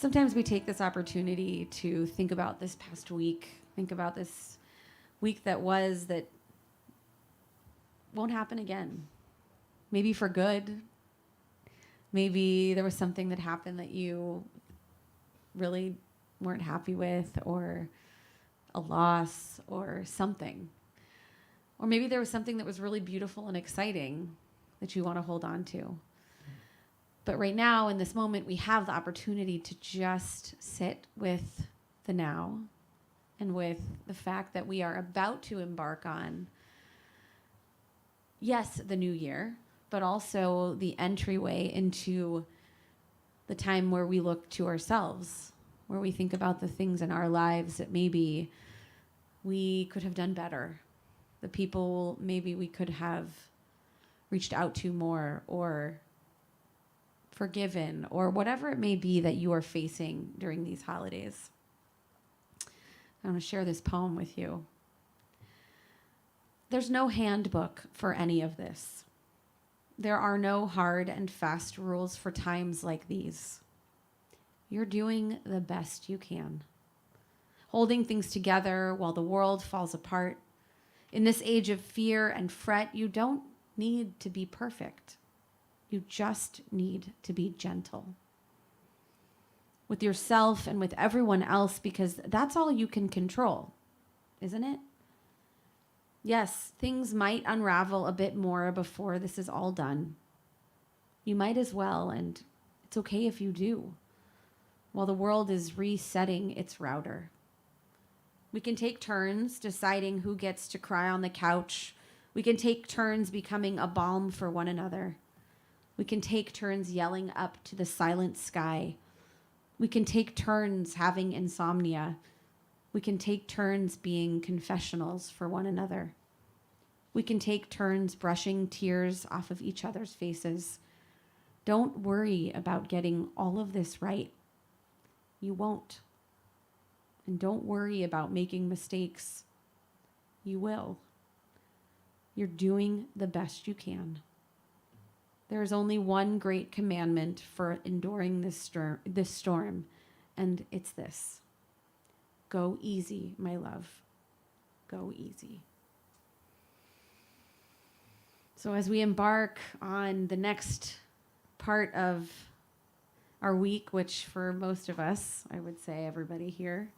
Sometimes we take this opportunity to think about this past week, think about this week that won't happen again. Maybe for good. Maybe there was something that happened that you really weren't happy with, or a loss or something. Or maybe there was something that was really beautiful and exciting that you want to hold on to. But right now, in this moment, we have the opportunity to just sit with the now and with the fact that we are about to embark on, yes, the new year, but also the entryway into the time where we look to ourselves, where we think about the things in our lives that maybe we could have done better, the people maybe we could have reached out to more or forgiven, or whatever it may be that you are facing during these holidays. I want to share this poem with you. There's no handbook for any of this. There are no hard and fast rules for times like these. You're doing the best you can, holding things together while the world falls apart. In this age of fear and fret, you don't need to be perfect. You just need to be gentle with yourself and with everyone else, because that's all you can control, isn't it? Yes, things might unravel a bit more before this is all done. You might as well, and it's okay if you do, while the world is resetting its router. We can take turns deciding who gets to cry on the couch. We can take turns becoming a balm for one another. We can take turns yelling up to the silent sky. We can take turns having insomnia. We can take turns being confessionals for one another. We can take turns brushing tears off of each other's faces. Don't worry about getting all of this right. You won't. And don't worry about making mistakes. You will. You're doing the best you can. There is only one great commandment for enduring this storm, and it's this. Go easy, my love. Go easy. So as we embark on the next part of our week, which for most of us, I would say everybody here,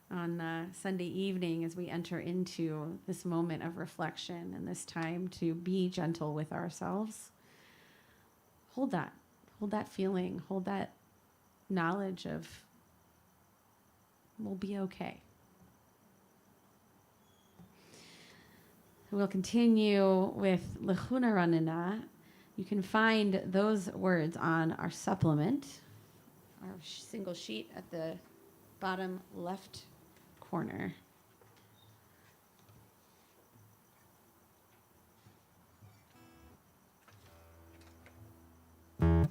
on Sunday evening, as we enter into this moment of reflection and this time to be gentle with ourselves, hold that feeling, hold that knowledge of we'll be okay. We'll continue with Lechuna Ranina. You can find those words on our supplement, our single sheet at the bottom left corner. La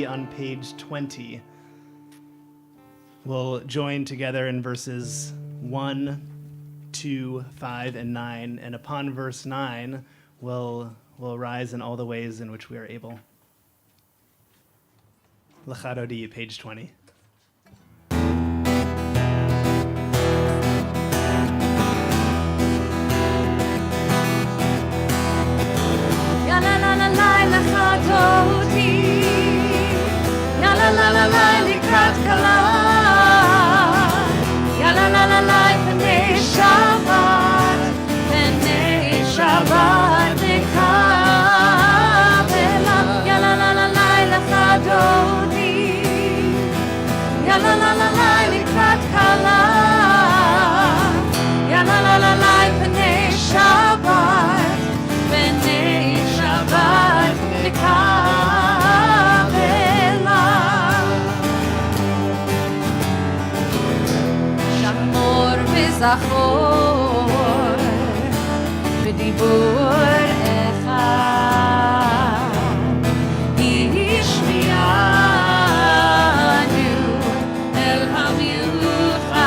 be on page 20. We'll join together in verses 1, 2, 5, and 9, and upon verse 9, we'll rise in all the ways in which we are able. Lachadodi, page 20. לקראת כלה יאללה לה לה לה פני שבת נקבלה יאללה לה לה לה לחדוני יאללה לה לה לה לקראת כלה יאללה לה לה לה פני שבת נקבלה שמור וזכור בדיבור אחד השמיענו אל המיוחד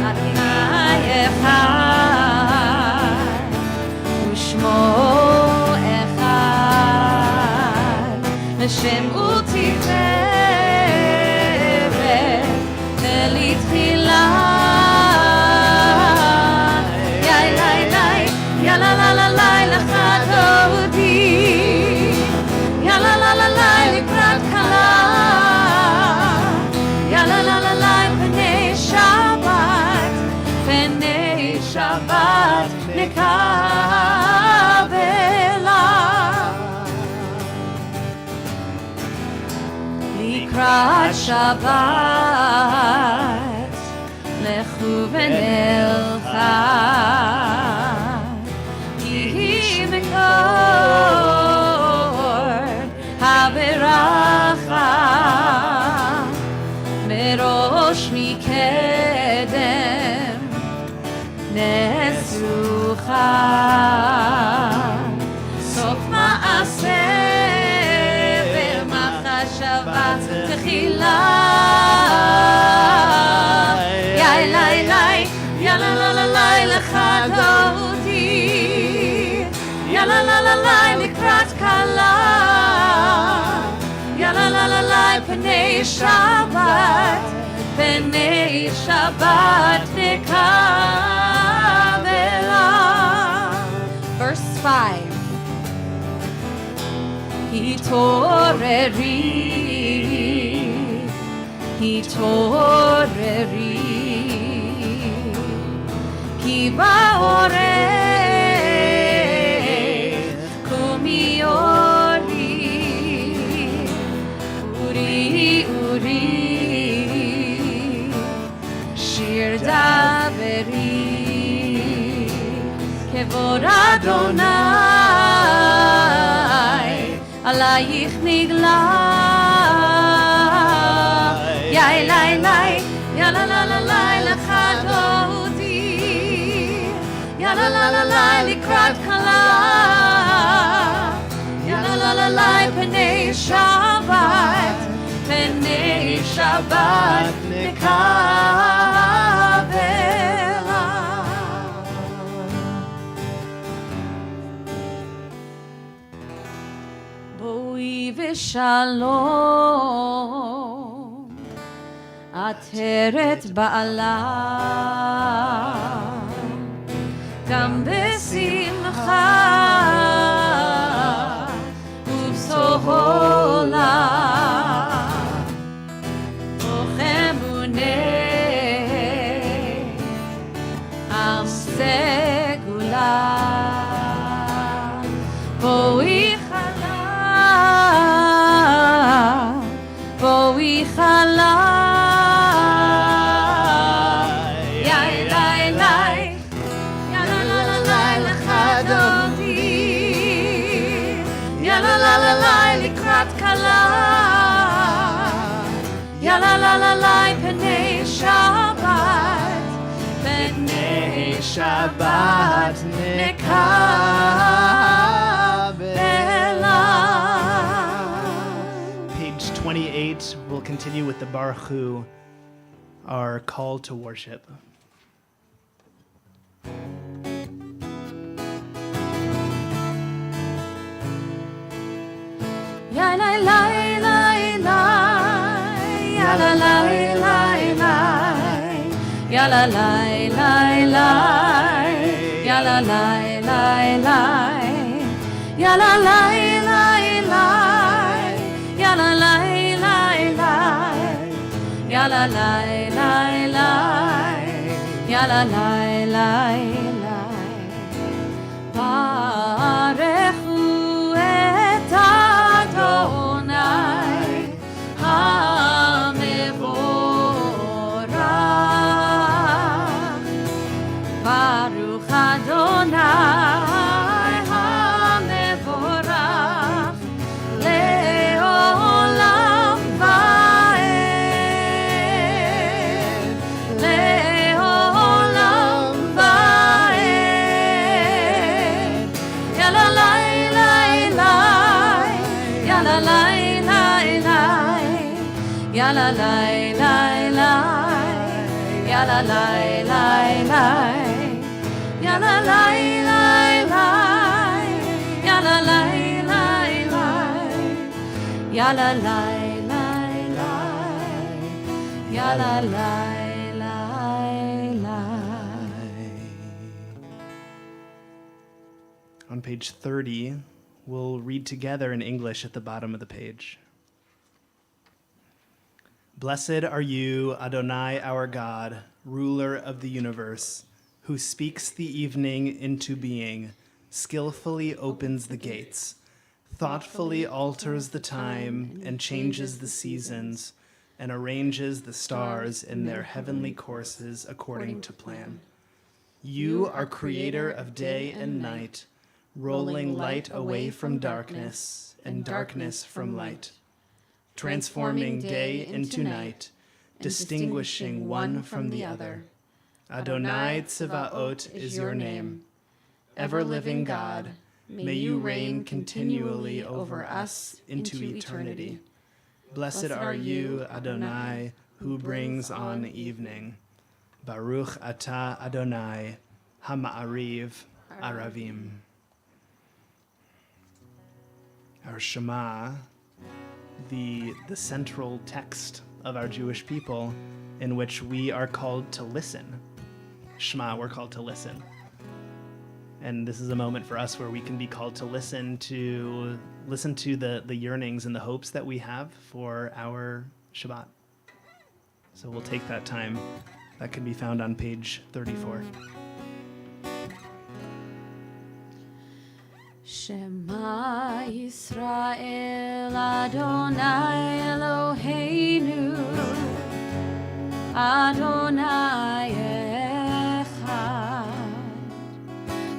אדוני אחד ושמו אחד לשם ותפארת ולתפילה יאללה לה לה לה לחדודי יאללה לה לה לה לקראת כלה יאללה לה לה לה פני שבת נקבלה לקראת שבת לכו ונלכה כי מקור הברכה מראש מקדם נסוכה סוף מעשה במחשבה תחילה יאללה לה לה לה לחדודי יאללה לה לה לה לקראת כלה יאללה לה לה לה פני שבת נקבלה. Verse 5 התעוררי כי בעורף קומי אורי שיר דברי כבוד אדוני עלייך נגלה יאללה לה לה לה לחדודי יאללה לה לה לה לקראת כלה יאללה לה לה לה פני שבת נקבלה. בואי ושלום עטרת בעלה גם בשמחה ובסהולה וכמונה עם סגולה בואי חלה לקראת כלה יאללה לה לה לה פני שבת נקבלה. continue with the Baruch Hu, our call to worship. Ya la la la la, ya la la la la, ya la la la la, ya la la la la, ya la la la la, ya la la la la, ya la la la la, ya la la la la. Barechu et Adonai HaMevorach. Baruch Adonai HaMevorach le'olam va'ed, le'olam va'ed. Ya la la la la, ya la la la la, ya la la la la, ya la la la la, ya la la la la, ya la la la la, ya la la la la, ya la la la la. On page 30, we'll read together in English at the bottom of the page. Blessed are you, Adonai, our God, ruler of the universe, who speaks the evening into being, skillfully opens the gates, thoughtfully alters the time and changes the seasons, and arranges the stars in their heavenly courses according to plan. You are creator of day and night, rolling light away from darkness and darkness from light, transforming day into night, distinguishing one from the other. Adonai Tsevaot is your name. Ever-living God, may you reign continually over us into eternity. Blessed are you, Adonai, who brings on evening. Baruch atah Adonai, Hama'ariv Aravim. Our Shema, the central text of our Jewish people, in which we are called to listen. Shema, we're called to listen. And this is a moment for us where we can be called to listen to the yearnings and the hopes that we have for our Shabbat. So we'll take that time. That can be found on page 34. Shema Yisrael Adonai Eloheinu Adonai Echad.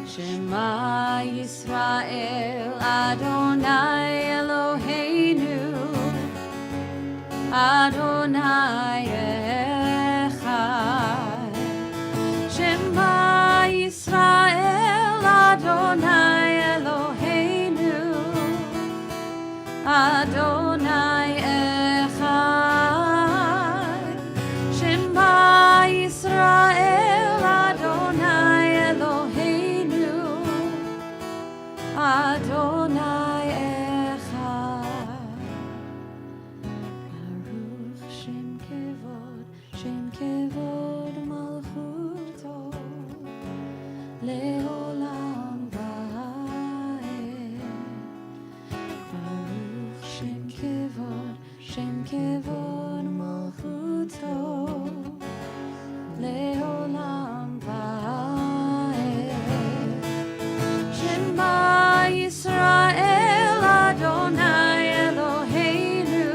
Shema Yisrael Adonai Eloheinu Adonai Echad. Shema Yisrael Adonai Adonai Echad. Shema Yisrael Adonai Eloheinu Adonai Echad. Baruch Shem Kevod Malchuto Leolam Va'ed. Shem Kevod Malchuto Leolam Va'ed. Shema Yisrael Adonai Eloheinu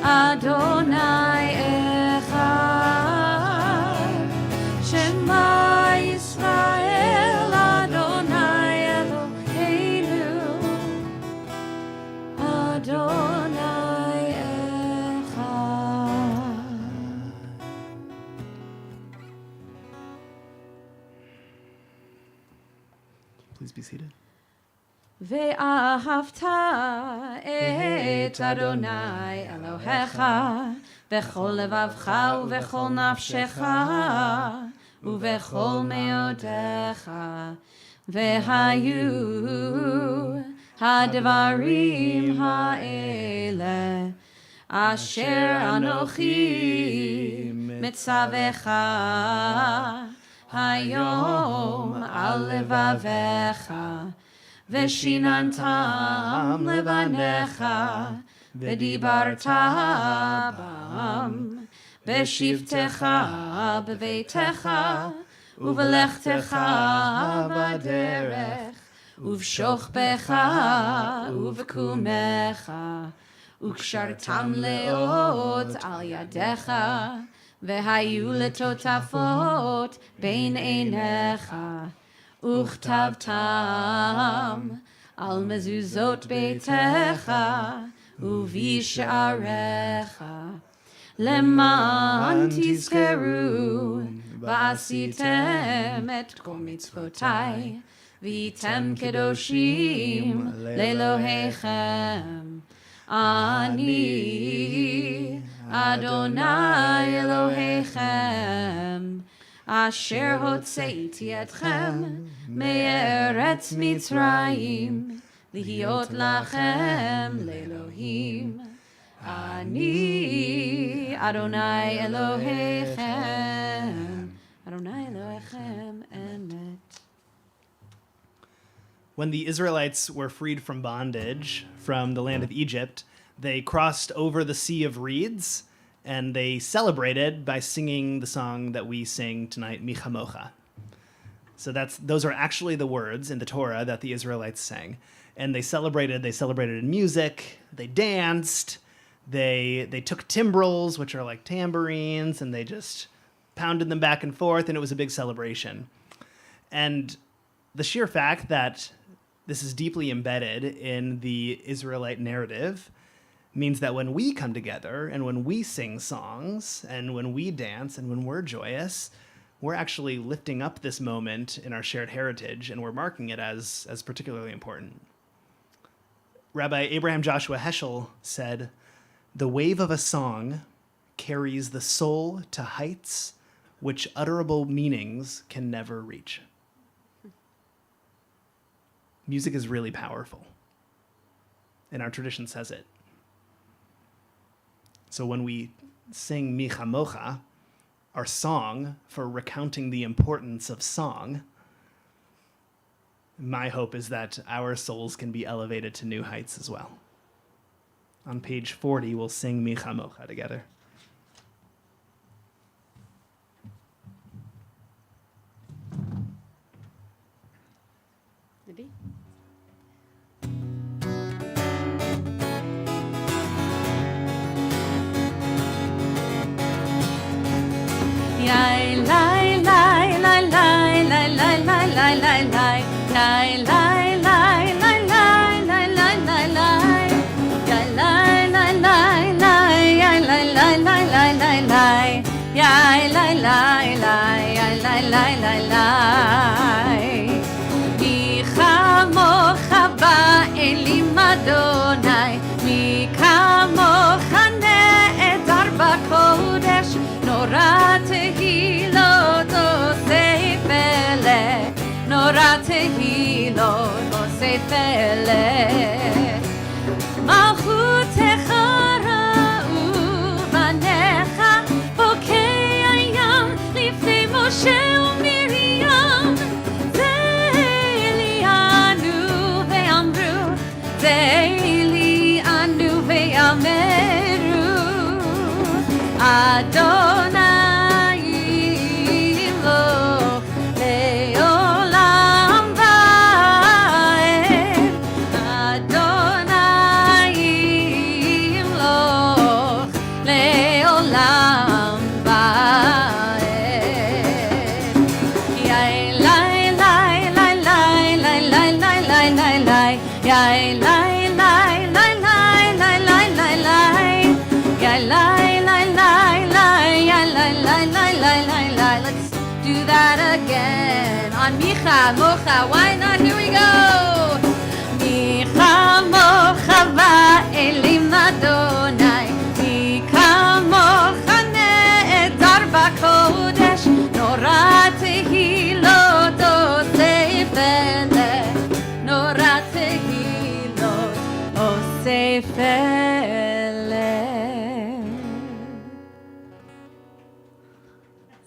Adonai Echad. Shema Yisrael Adonai Eloheinu Adonai Echad. Please be seated. ואהבת את אדוני אלוהיך בכל לבבך ובכל נפשך ובכל מאודיך. והיו הדברים האלה אשר אנוכי מצווך היום על לבביך, ושיננתם לבניך, ודיברת בם בשבתך בביתך ובלכתך בדרך ובשוכבך ובקומך, וקשרתם לאות על ידיך, והיו לטוטפות בין עיניך, וכתבתם על מזוזות ביתך ובשעריך, למען תזכרו ועשיתם את כל מצוותיי, והייתם קדושים לאלוהיכם. אני אדוני אלוהיכם, אשר הוצאתי אתכם מארץ מצרים, להיות לכם לאלוהים. אני אדוני אלוהיכם, אדוני אלוהיכם אמת. When the Israelites were freed from bondage from the land of Egypt, they crossed over the Sea of Reeds, and they celebrated by singing the song that we sing tonight, Mi Chamocha. So those are actually the words in the Torah that the Israelites sang. And they celebrated in music, they danced, they took timbrels, which are like tambourines, and they just pounded them back and forth, and it was a big celebration. And the sheer fact that this is deeply embedded in the Israelite narrative means that when we come together and when we sing songs and when we dance and when we're joyous, we're actually lifting up this moment in our shared heritage, and we're marking it as particularly important. Rabbi Abraham Joshua Heschel said, "The wave of a song carries the soul to heights which utterable meanings can never reach." Music is really powerful, and our tradition says it. So when we sing Mi Chamocha, our song for recounting the importance of song, my hope is that our souls can be elevated to new heights as well. On page 40, we'll sing Mi Chamocha together. Ready? Yai lai lai lai lai lai lai lai lai lai lai lai lai lai lai lai lai lai lai lai yai lai lai lai lai yai lai lai lai lai lai lai yai lai lai lai yai lai lai lai lai mi chamocha ba'elim Adonai mi kamocha ne'edar b'kodesh nora tehilot osei pelech nora tehilot osei pelech malchutecha ra'u banecha bokei hayam lifnei Moshe u'Miriam ze'elianu ve'amru ze'elianu ve'ameru Adonai imloch le'olam va'ed Adonai imloch le'olam va'ed Yai lai lai lai lai lai lai lai lai lai lai Yai lai lai lai lai lai lai lai lai Yai lai Let's do that again on Mi Chamocha. Why not? Here we go. Mi Elim Adonai, mi kamoch nehedar b'kodesh, nora tehilot osef eleh, nora tehilot osef eleh.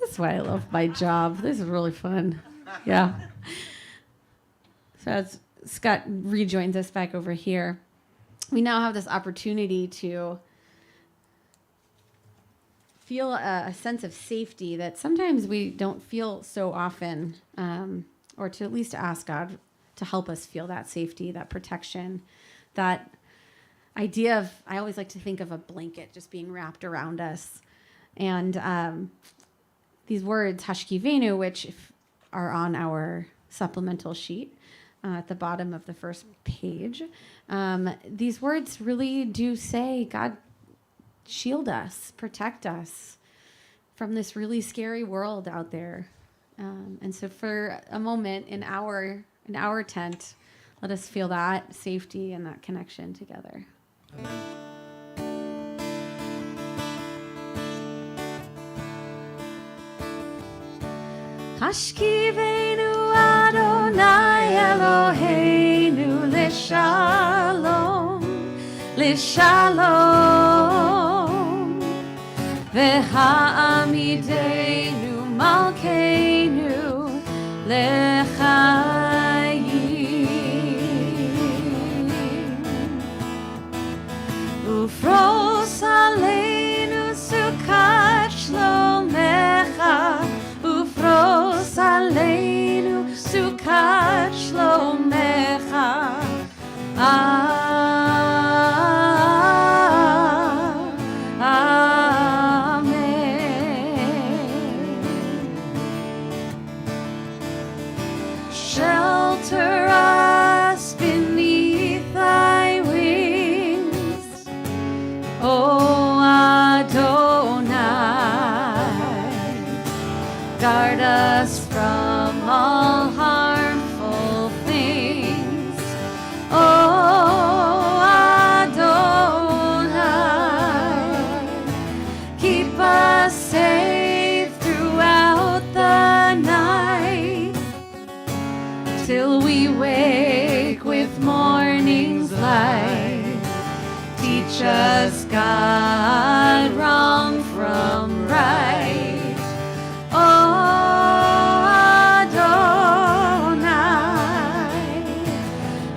That's why I love my job. This is really fun. Yeah. So as Scott rejoins us back over here, we now have this opportunity to feel a sense of safety that sometimes we don't feel so often, or to at least ask God to help us feel that safety, that protection, that idea of, I always like to think of a blanket just being wrapped around us. And these words, Hashkivenu, which are on our supplemental sheet at the bottom of the first page, these words really do say, God, shield us, protect us from this really scary world out there. And so for a moment in our tent, let us feel that safety and that connection together. Hashkivenu Adonai Eloheinu Lishalom, Lishalom, V'ha'amidenu Malkeinu Lechayim, Ufros Aleinu Sukat Shlomecha, Ufros Aleinu Sukat Shlomecha. Amen. Shelter us beneath thy wings, O Adonai. Guard us from all harmful things, O Adonai. Keep us safe throughout the night, till we wake with morning's light. Teach us, God, wrong from right. Oh, Adonai.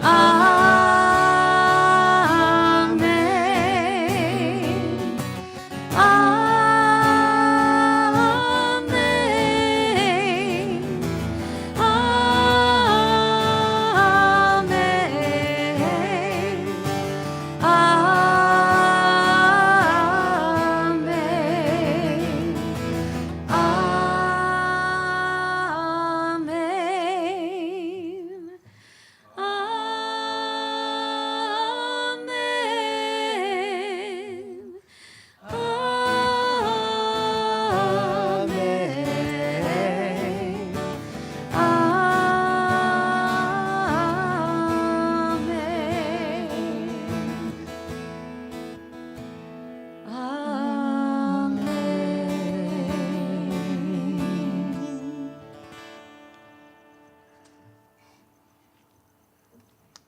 Amen. Amen.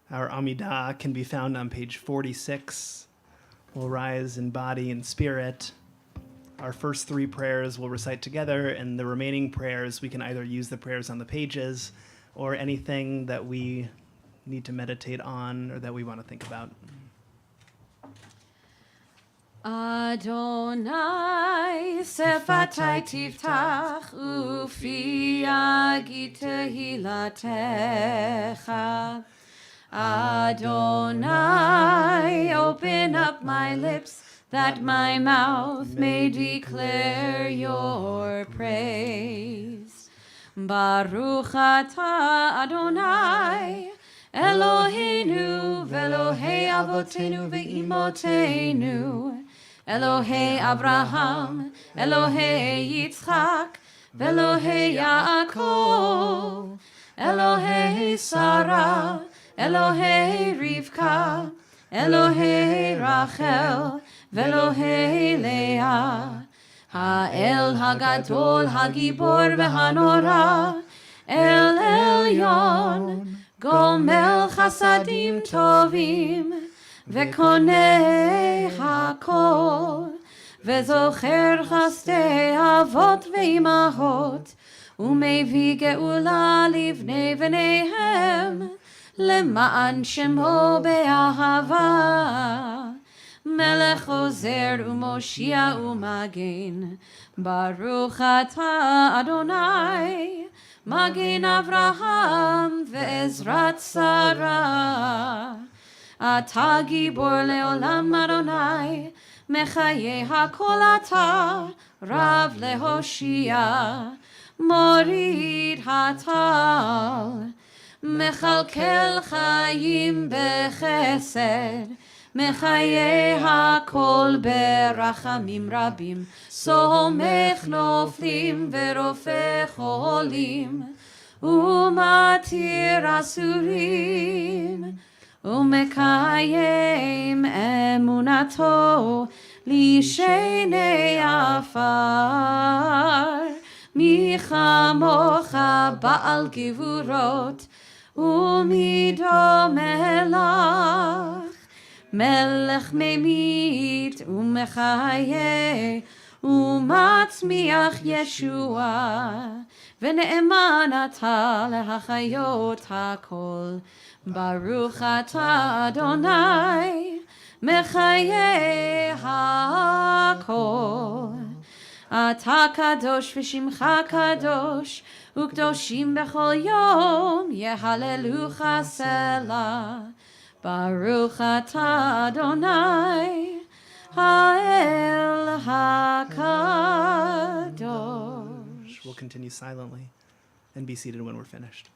Our Amidah can be found on page 46. We'll rise in body and spirit. Our first three prayers we'll recite together, and the remaining prayers, we can either use the prayers on the pages or anything that we need to meditate on or that we want to think about. Adonai sefatai tiftach ufi yagid tehilatecha. Adonai, open up my lips, that my mouth may declare your praise. Baruch atah Adonai, Eloheinu v'Elohei avotenu ve'imotenu, Elohei Abraham, Elohei Yitzchak, v'Elohei Yaakov, Elohei Sarah, Elohei Rivka, אלוהי רחל ואלוהי לאה, האל הגדול הגיבור והנורא, אל עליון גומל חסדים טובים וקונה הכל, וזוכר חסדי אבות ואימהות, ומביא גאולה לבני בניהם, למען שמו באהבה. מלך עוזר ומושיע ומגן, ברוך אתה אדוני, מגן אברהם ועזרת שרה. אתה גיבור לעולם אדוני, מחיה הכל אתה, רב להושיע, מוריד הטל, מכלכל חיים בחסד, מחיה הכל ברחמים רבים, סומך נופלים ורופא חולים, ומתיר אסורים, ומקיים אמונתו לשני עפר. מי כמוך בעל גבורות ומי דומה לך, מלך ממית ומחיה ומצמיח ישוע, ונאמן אתה להחיות הכל. ברוך אתה אדוני, מחיה הכל. אתה קדוש ושמך קדוש, וקדושים בכל יום יהללוך סלה. ברוך אתה אדוני, האל הקדוש. We'll continue silently and be seated when we're finished.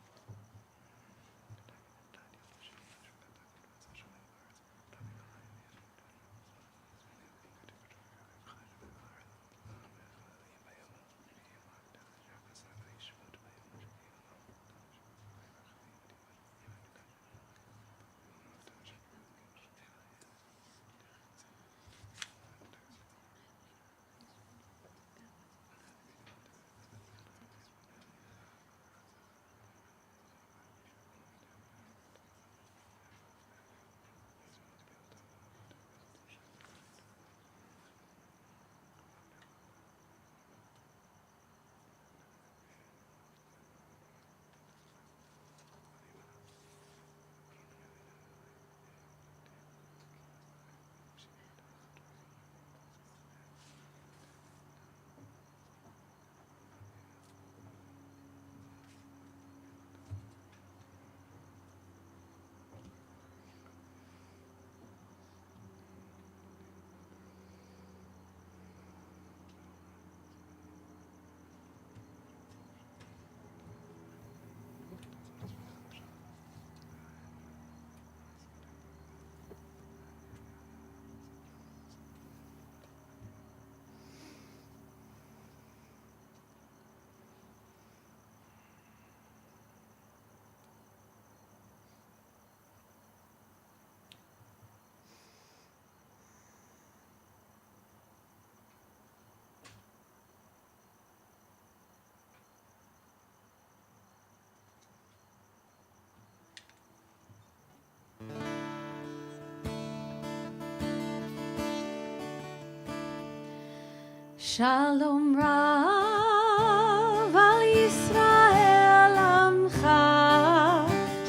שלום רב על ישראל עמך,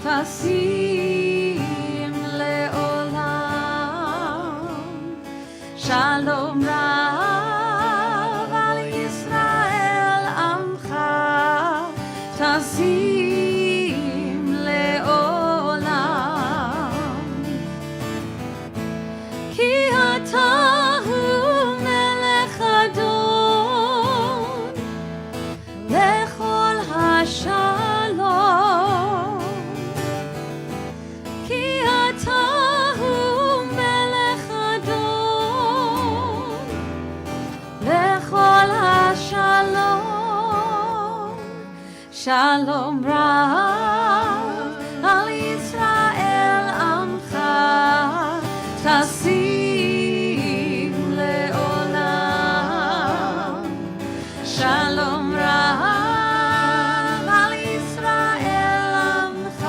תשים לעולם. שלום רב על ישראל עמך, תשים לעולם. כי אתה שלום רב על ישראל עמך, תשים לעולם שלום רב על ישראל עמך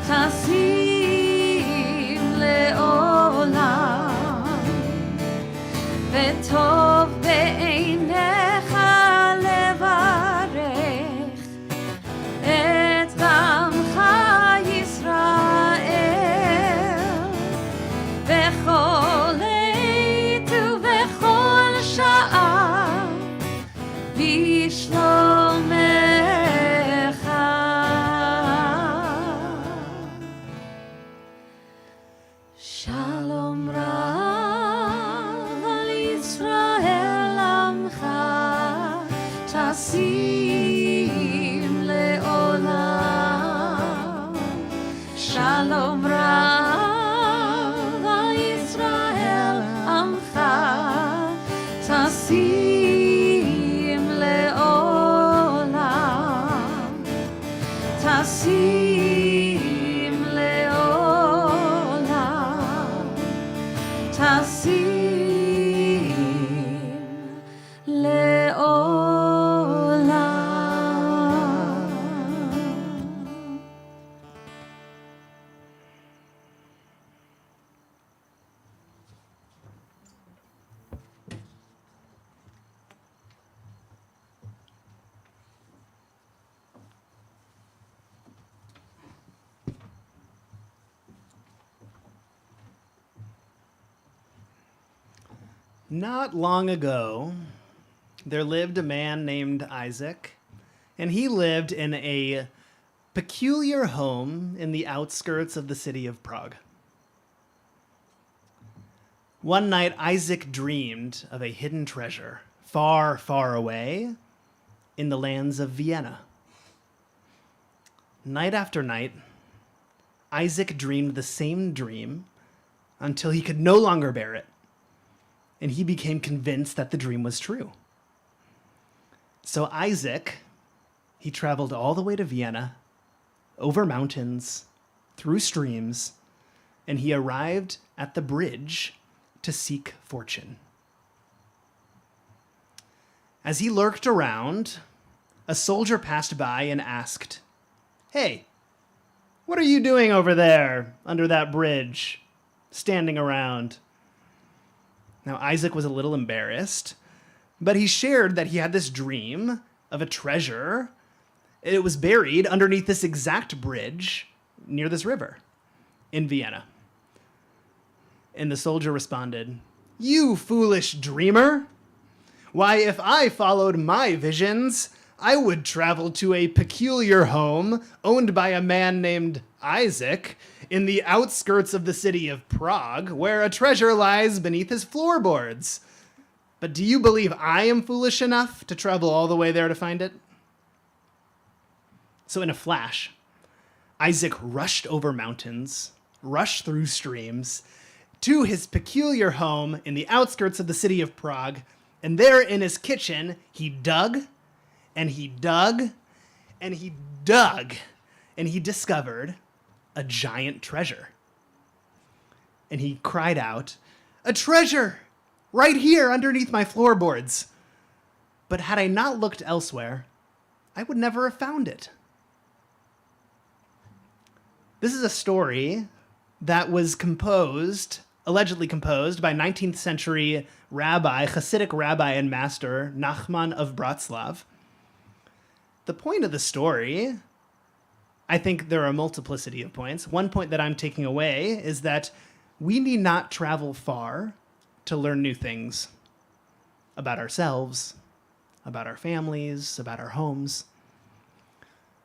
תשים לעולם וטוב בעיניך לברך את עמך ישראל בכל עת ובכל שעה בשלומך. שלום רב על ישראל עמך תשים לעולם שלום רב על ישראל עמך תשים לעולם תשים לעולם תשים לעולם. Not long ago, there lived a man named Isaac, and he lived in a peculiar home in the outskirts of the city of Prague. One night, Isaac dreamed of a hidden treasure far, far away in the lands of Vienna. Night after night, Isaac dreamed the same dream until he could no longer bear it, and he became convinced that the dream was true. So Isaac, he traveled all the way to Vienna, over mountains, through streams, and he arrived at the bridge to seek fortune. As he lurked around, a soldier passed by and asked, "Hey, what are you doing over there under that bridge, standing around?" Now, Isaac was a little embarrassed, but he shared that he had this dream of a treasure. It was buried underneath this exact bridge near this river in Vienna. And the soldier responded, "You foolish dreamer! Why, if I followed my visions, I would travel to a peculiar home owned by a man named Isaac in the outskirts of the city of Prague, where a treasure lies beneath his floorboards. But do you believe I am foolish enough to travel all the way there to find it?" So in a flash, Isaac rushed over mountains, rushed through streams, to his peculiar home in the outskirts of the city of Prague, and there in his kitchen, he dug, and he dug, and he dug, and he discovered a giant treasure. And he cried out, "A treasure! Right here underneath my floorboards! But had I not looked elsewhere, I would never have found it." This is a story that was allegedly composed by 19th century Hasidic rabbi and master Nachman of Bratslav. The point of the story, I think there are a multiplicity of points. One point that I'm taking away is that we need not travel far to learn new things about ourselves, about our families, about our homes.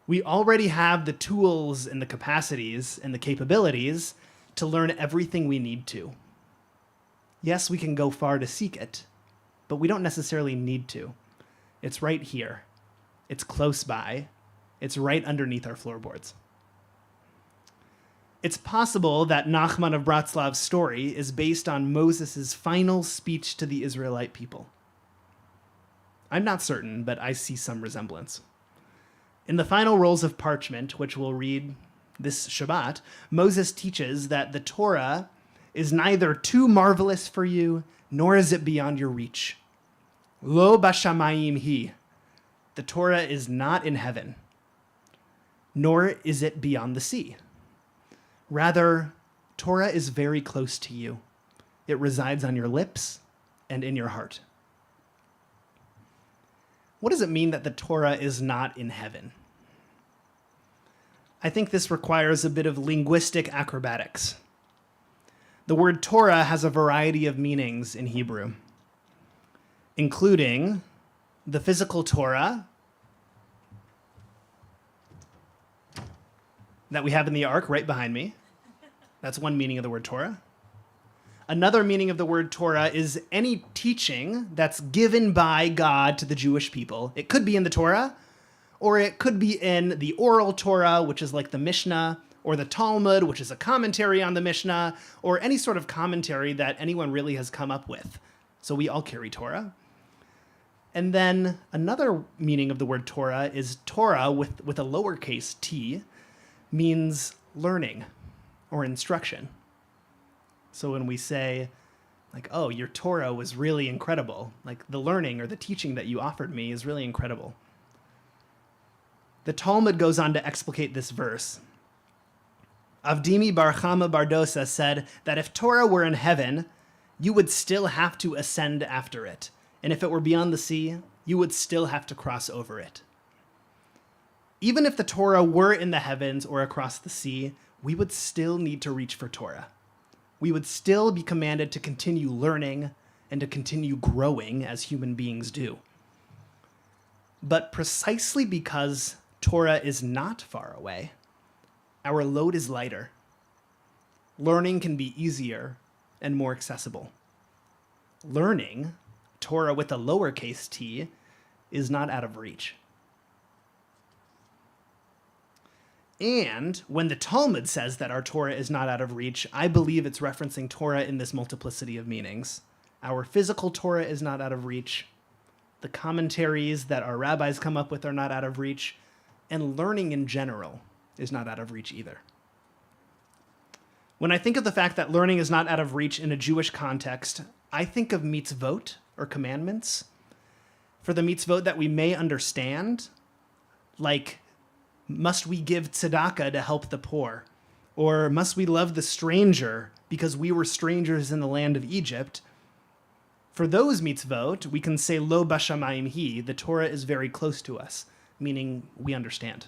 We already have the tools and the capacities and the capabilities to learn everything we need to. Yes, we can go far to seek it, but we don't necessarily need to. It's right here. It's close by. It's right underneath our floorboards. It's possible that Nachman of Bratislav's story is based on Moses' final speech to the Israelite people. I'm not certain, but I see some resemblance. In the final rolls of parchment, which we'll read this Shabbat, Moses teaches that the Torah is neither too marvelous for you, nor is it beyond your reach. Lo bashamayim hi. The Torah is not in heaven, nor is it beyond the sea. Rather, Torah is very close to you. It resides on your lips and in your heart. What does it mean that the Torah is not in heaven? I think this requires a bit of linguistic acrobatics. The word Torah has a variety of meanings in Hebrew, including the physical Torah that we have in the ark right behind me. That's one meaning of the word Torah. Another meaning of the word Torah is any teaching that's given by God to the Jewish people. It could be in the Torah, or it could be in the oral Torah, which is like the Mishnah, or the Talmud, which is a commentary on the Mishnah, or any sort of commentary that anyone really has come up with. So we all carry Torah. And then another meaning of the word Torah is Torah with a lowercase t means learning or instruction. So when we say, like, oh, your Torah was really incredible, like the learning or the teaching that you offered me is really incredible. The Talmud goes on to explicate this verse. Avdimi bar Chama bar Dosa said that if Torah were in heaven, you would still have to ascend after it. And if it were beyond the sea, you would still have to cross over it. Even if the Torah were in the heavens or across the sea, we would still need to reach for Torah. We would still be commanded to continue learning and to continue growing as human beings do. But precisely because Torah is not far away, our load is lighter. Learning can be easier and more accessible. Learning, Torah with a lowercase t, is not out of reach. And when the Talmud says that our Torah is not out of reach, I believe it's referencing Torah in this multiplicity of meanings. Our physical Torah is not out of reach. The commentaries that our rabbis come up with are not out of reach. And learning in general is not out of reach either. When I think of the fact that learning is not out of reach in a Jewish context, I think of mitzvot, or commandments. For the mitzvot that we may understand, like, must we give tzedakah to help the poor? Or must we love the stranger because we were strangers in the land of Egypt? For those mitzvot, we can say lo bashamayim hi, the Torah is very close to us, meaning we understand.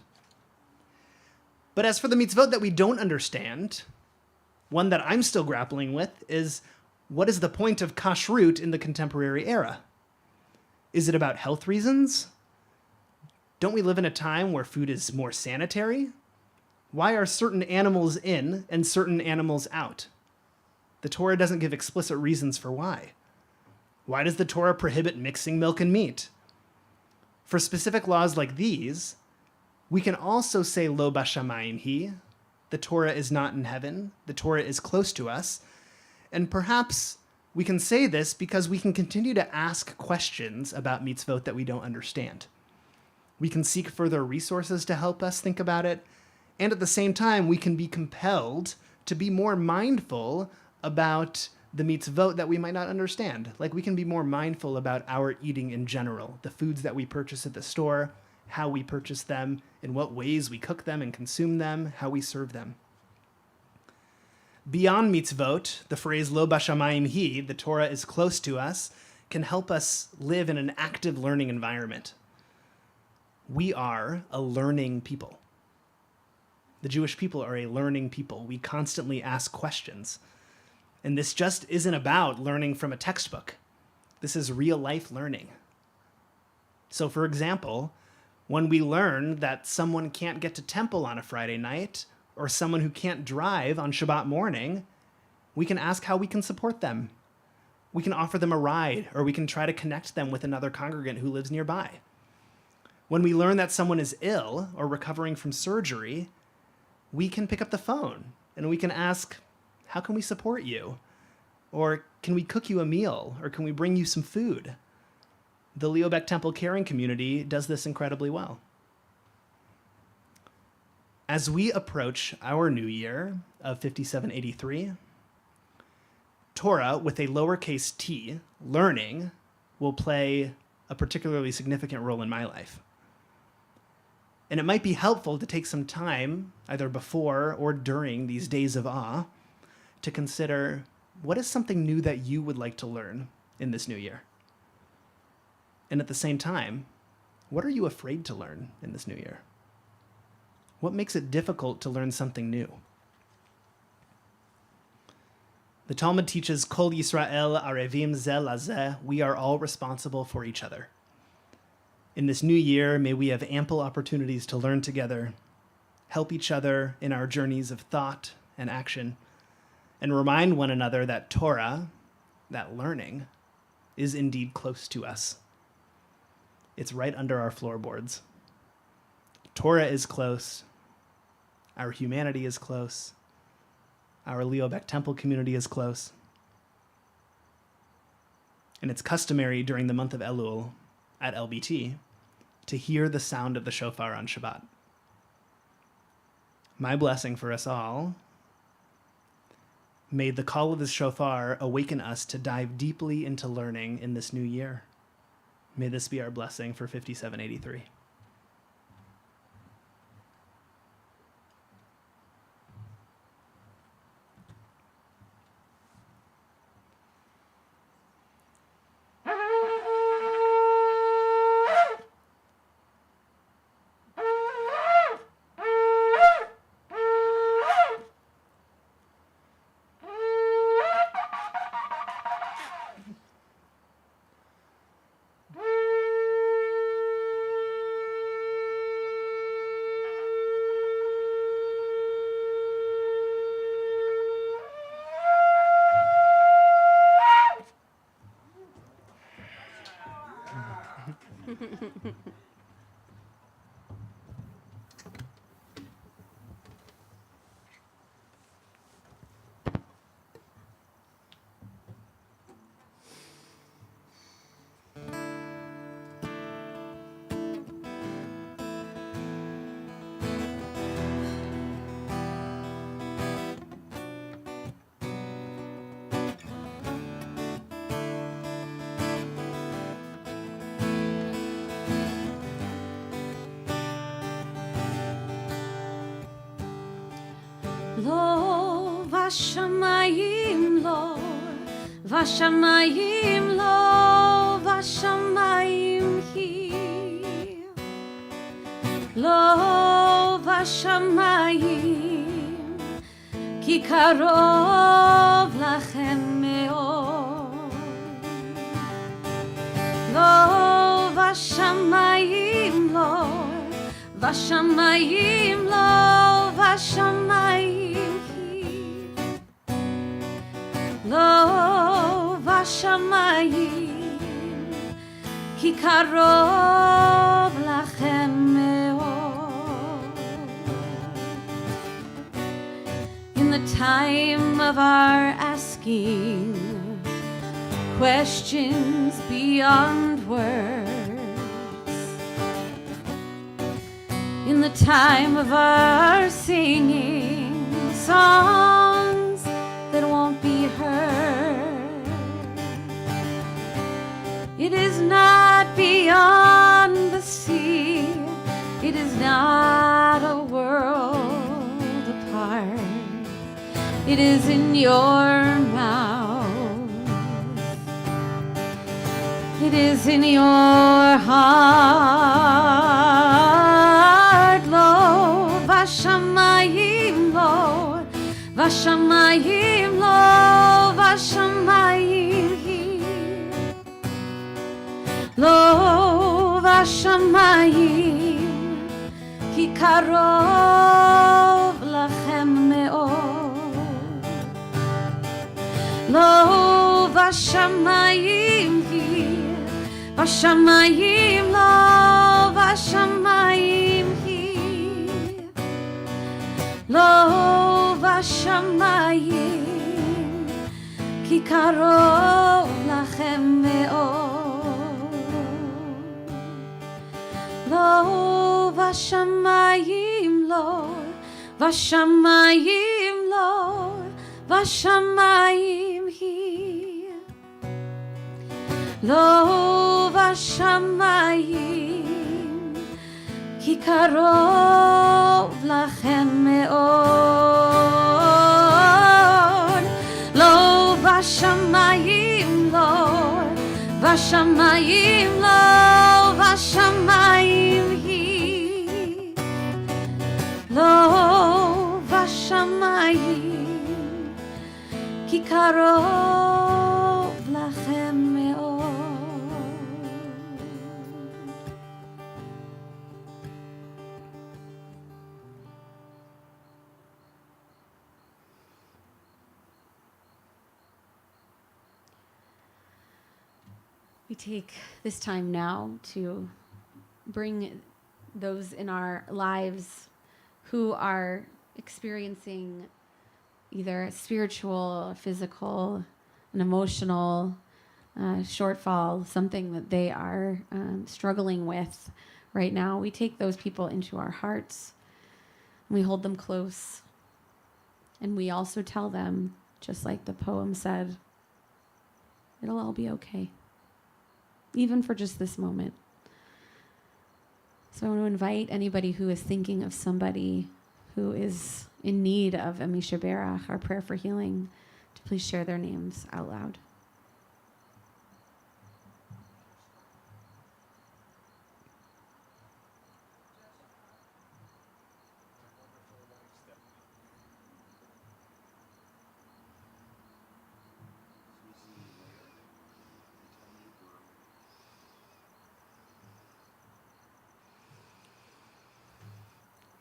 But as for the mitzvot that we don't understand, one that I'm still grappling with is, what is the point of kashrut in the contemporary era? Is it about health reasons? Don't we live in a time where food is more sanitary? Why are certain animals in and certain animals out? The Torah doesn't give explicit reasons for why. Why does the Torah prohibit mixing milk and meat? For specific laws like these, we can also say lo bashamayim hi, the Torah is not in heaven, the Torah is close to us, and perhaps we can say this because we can continue to ask questions about mitzvot that we don't understand. We can seek further resources to help us think about it, and at the same time, we can be compelled to be more mindful about the mitzvot that we might not understand. Like, we can be more mindful about our eating in general, the foods that we purchase at the store, how we purchase them, in what ways we cook them and consume them, how we serve them. Beyond mitzvot, the phrase lo bashamayim hi, the Torah is close to us, can help us live in an active learning environment. We are a learning people. The Jewish people are a learning people. We constantly ask questions. And this just isn't about learning from a textbook. This is real life learning. So for example, when we learn that someone can't get to temple on a Friday night, or someone who can't drive on Shabbat morning, we can ask how we can support them. We can offer them a ride, or we can try to connect them with another congregant who lives nearby. When we learn that someone is ill or recovering from surgery, we can pick up the phone and we can ask, how can we support you? Or can we cook you a meal? Or can we bring you some food? The Leobeck Temple Caring Community does this incredibly well. As we approach our new year of 5783, Torah, with a lowercase t, learning, will play a particularly significant role in my life. And it might be helpful to take some time, either before or during these days of awe, to consider what is something new that you would like to learn in this new year? And at the same time, what are you afraid to learn in this new year? What makes it difficult to learn something new? The Talmud teaches, Kol Yisrael arevim zeh lazeh, we are all responsible for each other. In this new year, may we have ample opportunities to learn together, help each other in our journeys of thought and action, and remind one another that Torah, that learning, is indeed close to us. It's right under our floorboards. Torah is close. Our humanity is close. Our Leobeck Temple community is close. And it's customary during the month of Elul at LBT to hear the sound of the shofar on Shabbat. My blessing for us all, may the call of the shofar awaken us to dive deeply into learning in this new year. May this be our blessing for 5783. לא בשמיים לא, בשמיים לא, בשמיים היא. לא בשמיים, כי קרוב לכם מאוד. לא בשמיים לא, בשמיים לא, בשמיים היא. לא בשמיים, כי קרוב לכם מאוד. In the time of our asking questions beyond words, in the time of our singing songs that won't be heard, it is not beyond the sea, it is not a world apart, it is in your mouth, it is in your heart. Lo vashamayim lo, vashamayim lo, vashamayim hi. Lo vashamayim, ki karov lachem me'od. Lo vashamayim hi, vashamayim lo, vashamayim hi. Lo vashamayim, ki karov lachem me'od. Lo vashamayim lo, vashamayim lo, vashamayim hi. לא בשמיים, כי קרוב לכם מאוד. לא בשמיים, לא בשמיים, לא בשמיים היא. לא בשמיים, כי קרוב לכם מאוד. We take this time now to bring those in our lives who are experiencing either spiritual, physical, an emotional shortfall, something that they are struggling with right now. We take those people into our hearts and we hold them close. And we also tell them, just like the poem said, it'll all be okay, even for just this moment. So I want to invite anybody who is thinking of somebody who is in need of a Misha Berach, our prayer for healing, to please share their names out loud.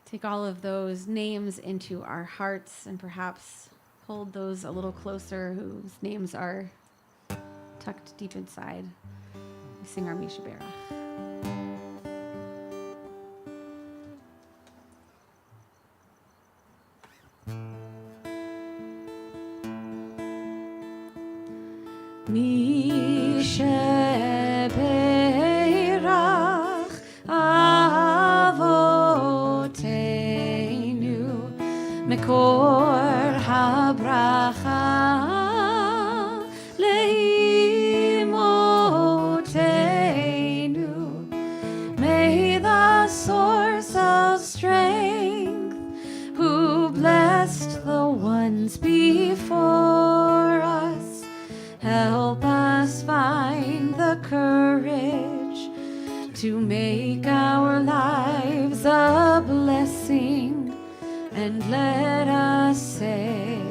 Take all of those names into our hearts and perhaps hold those a little closer whose names are tucked deep inside. We sing our Misha Berach. Misha Berach Avotenu Mekor HaBracha Leimotenu. May the source of strength who blessed the ones before us help us find the courage to make our lives a blessing, and let us say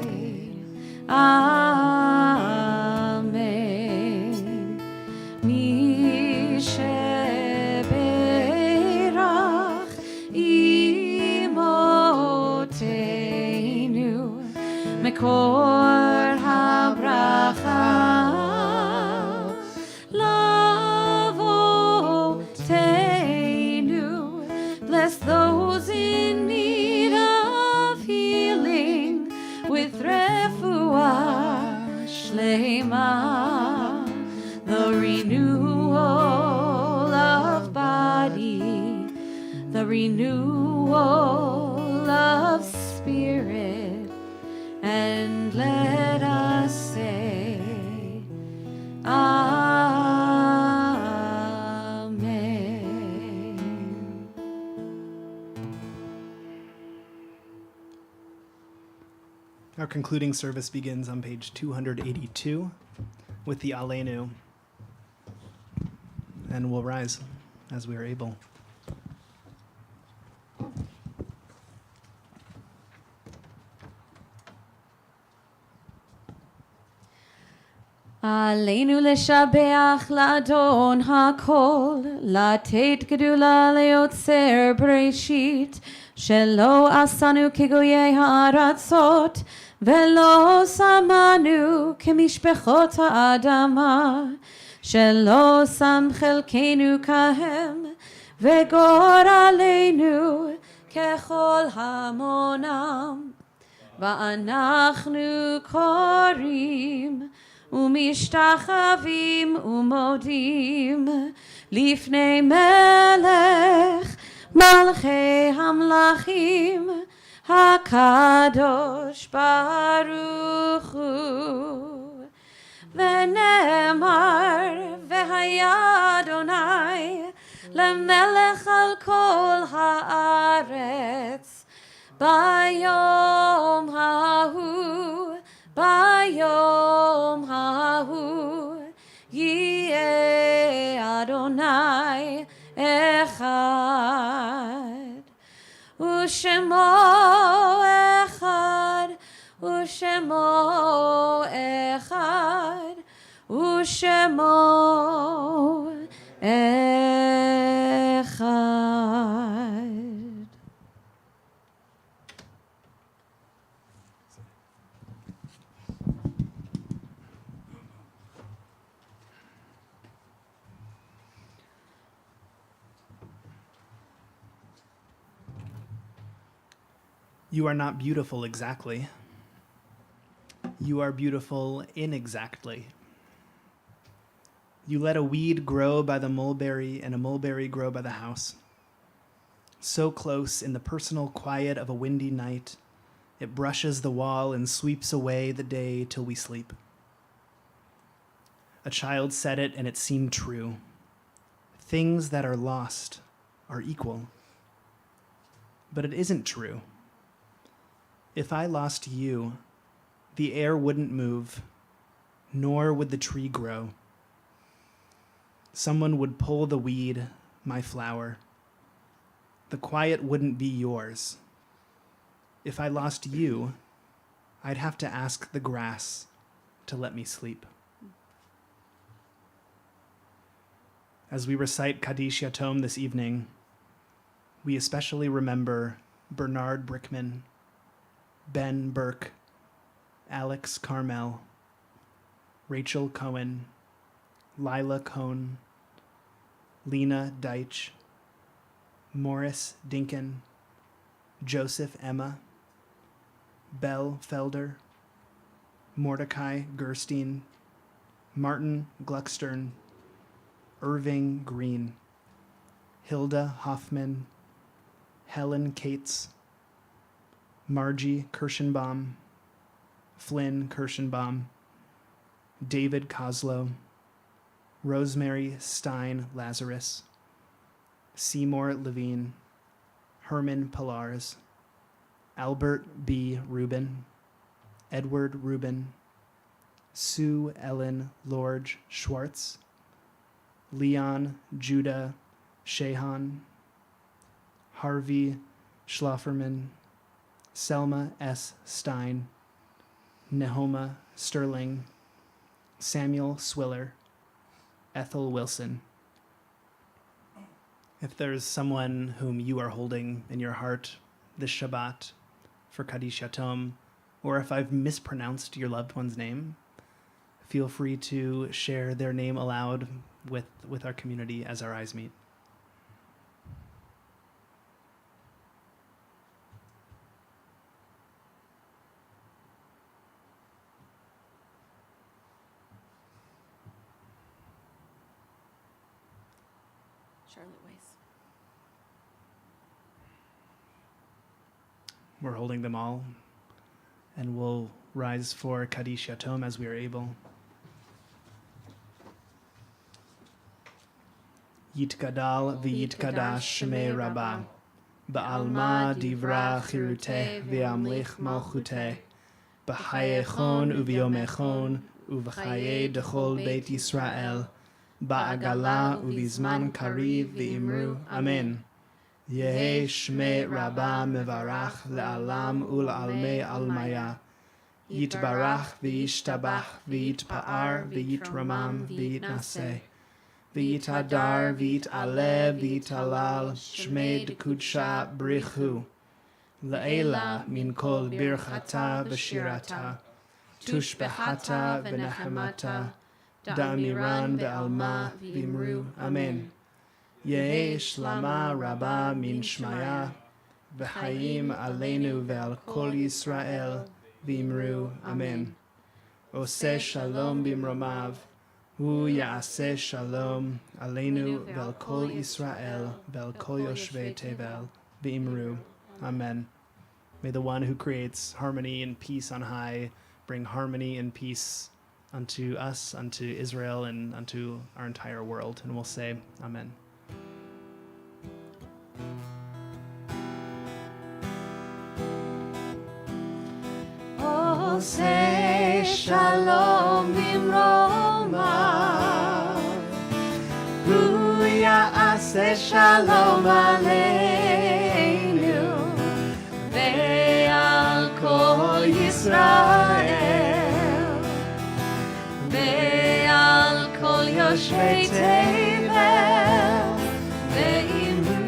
Amen. Mishe Berach Imotenu Mekor HaBracha Lavotenu. Bless those in need of healing with refuah shlema, the renewal of body, the renewal of spirit, and let us say Amen. Our concluding service begins on page 282 with the Aleinu, and we'll rise as we are able. עלינו לשבח לאדון הכל, לתת גדולה ליוצר בראשית, שלא עשנו כגויי הארצות, ולא שמנו כמשפחות האדמה, שלא שם חלקנו כהם, וגורלנו ככל המונם. ואנחנו קוראים ומשתחווים ומודים לפני מלך מלכי המלכים הקדוש ברוך הוא. ונאמר, והיה אדוני למלך על כל הארץ. ביום ההוא, ביום ההוא, יהיה אדוני אחד. ושמו אחד, ושמו אחד, ושמו אחד. You are not beautiful exactly. You are beautiful inexactly. You let a weed grow by the mulberry and a mulberry grow by the house. So close in the personal quiet of a windy night, it brushes the wall and sweeps away the day till we sleep. A child said it and it seemed true. Things that are lost are equal. But it isn't true. If I lost you, the air wouldn't move, nor would the tree grow. Someone would pull the weed, my flower. The quiet wouldn't be yours. If I lost you, I'd have to ask the grass to let me sleep. As we recite Kaddish Yatom this evening, we especially remember Bernard Brickman, Ben Burke, Alex Carmel, Rachel Cohen, Lila Cohn, Lena Deitch, Morris Dinkin, Joseph Emma, Belle Felder, Mordecai Gerstein, Martin Gluckstern, Irving Green, Hilda Hoffman, Helen Cates, Margie Kirschenbaum, Flynn Kirschenbaum, David Koslow, Rosemary Stein Lazarus, Seymour Levine, Herman Pillars, Albert B. Rubin, Edward Rubin, Sue Ellen Lorge Schwartz, Leon Judah Shehan, Harvey Schlafferman, Selma S. Stein, Nehoma Sterling, Samuel Swiller, Ethel Wilson. If there's someone whom you are holding in your heart this Shabbat for Kaddish Yatom, or if I've mispronounced your loved one's name, feel free to share their name aloud with our community as our eyes meet. Charlotte Weiss. We're holding them all, and we'll rise for Kaddish Yatom as we are able. Yitgadal v'yitkadash shmei Rabbah, ba'alma divra chiruteh v'amlich malchuteh, b'chayechon u'v'yomechon u'v'chaye dechol beit Yisrael, ba'agala u'v'zman kariv v'imru, Amen. Yehe shmei Rabbah mevarach le'alam u'l'almei almaya, yitbarach v'yishtabach v'yitpa'ar v'yitramam v'yitnaseh, v'yitadar v'yit'aleh v'yit'alal shmei d'kudsha brichu, le'ela min kol birchata v'shirata, tushbehata v'nechemata, da'amiran be'alma v'imru, Amen. Yehe shlama rabba min shmaya, v'chayim aleinu ve'al kol Yisrael, v'imru, Amen. Oseh shalom bimromav, hu ya'aseh shalom aleinu ve'al kol Yisrael, ve'al kol yoshvei tevel, v'imru, Amen. May the one who creates harmony and peace on high bring harmony and peace unto us, unto Israel, and unto our entire world. And we'll say, Amen. Oh, say shalom bimroma, hu ya'aseh shalom aleinu, ve'al kol Yisrael, ve'al kol yoshvei tevel, ve'imru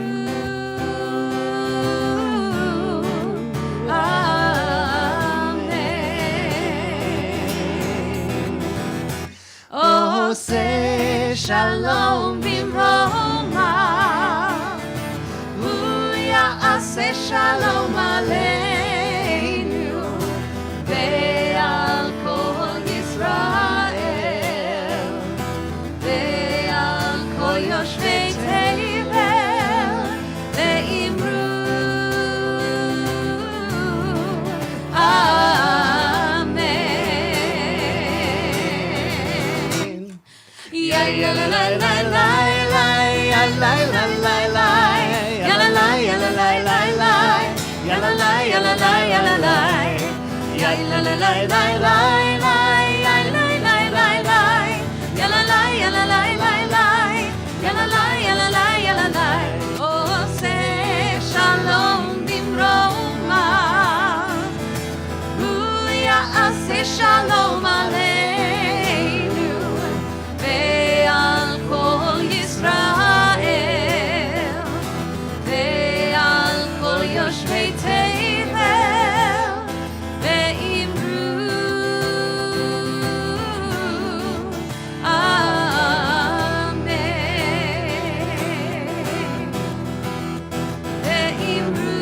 say shalom bimroma, hu ya'aseh shalom aleinu, ve'al kol Yisrael, ve'al kol yoshvei tevel, ve'imru ya la la la la la ya la la la la ya la la ya la la la la ya la la ya la la ya la la ya la la la la la ya la la la la ya la la ya la la la la ya la la ya la la ya la la. Oh, say shalom bimroma, hu ya'aseh shalom aleinu, ve'al kol Yisrael, ve'al kol yoshvei tevel, ve'imru amen, ve'imru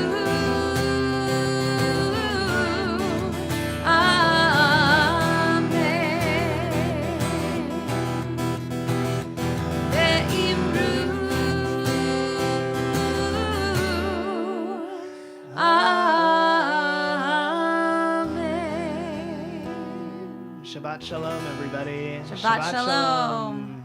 Shabbat shalom, everybody. Shabbat shalom.